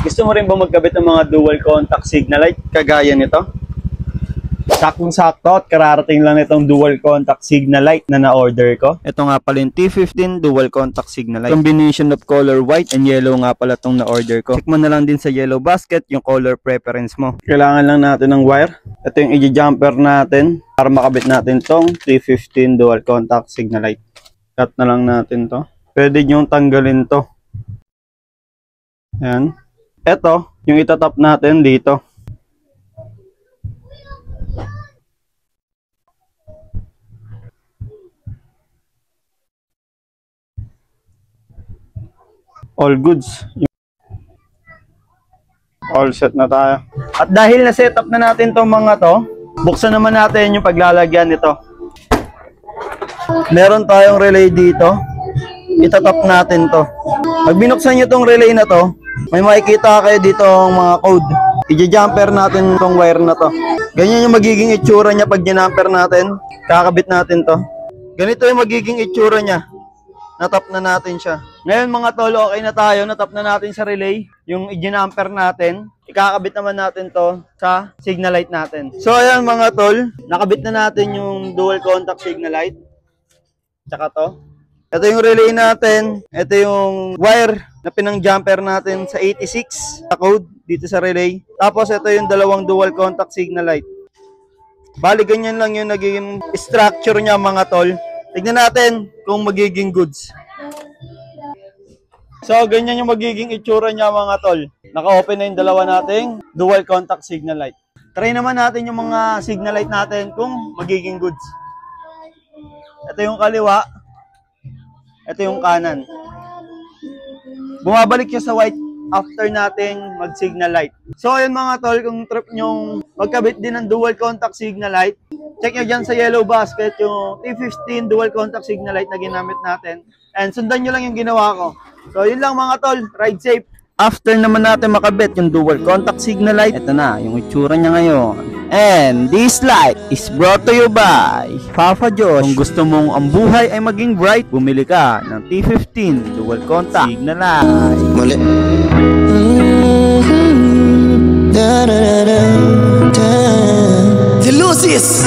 Gusto mo rin ba magkabit ng mga dual contact signal light kagaya nito? Saktong-sakto at kararating lang itong dual contact signal light na na-order ko. Ito nga pala yung T15 dual contact signal light. Combination of color white and yellow nga pala itong na-order ko. Check mo na lang din sa yellow basket yung color preference mo. Kailangan lang natin ng wire. Ito yung i-jumper natin para makabit natin tong T15 dual contact signal light. Cut na lang natin to. Pwede nyong tanggalin to. Ayan. Ito, yung itatap natin dito. All goods. All set na tayo. At dahil na setup na natin tong mga to, buksan naman natin yung paglalagyan nito. Meron tayong relay dito. Itatap natin to. Pag binuksan nyo tong relay na to, may makikita kayo dito ang mga code. I-jumper natin tong wire na to. Ganyan yung magiging itsura niya pag ginamper natin. Kakabit natin to. Ganito yung magiging itsura niya. Natap na natin siya. Ngayon mga tol, okay na tayo. Natap na natin sa relay. Yung i-jumper natin. Ikakabit naman natin to sa signal light natin. So ayan mga tol, nakabit na natin yung dual contact signal light. Tsaka to. Ito yung relay natin. Ito yung wire na pinang-jumper natin sa 86 na code dito sa relay. Tapos ito yung dalawang dual contact signal light. Bali ganyan lang yung nagiging structure niya mga tol. Tignan natin kung magiging goods. So ganyan yung magiging itsura niya mga tol. Naka-open na yung dalawa nating dual contact signal light. Try naman natin yung mga signal light natin kung magiging goods. Ito yung kaliwa. Ito yung kanan. Bumabalik siya sa white after nating mag-signal light. So ayun mga tol, kung trip nyong magkabit din ng dual contact signal light, check nyo dyan sa yellow basket yung T15 dual contact signal light na ginamit natin. And sundan nyo lang yung ginawa ko. So yun lang mga tol, ride safe. After naman natin makabit yung dual contact signal light, ito na yung itsura niya ngayon. And this light is brought to you by Papa Josh. Kung gusto mong ang buhay ay maging bright, bumili ka ng T15 dual contact signal light. Muli. The Lucis.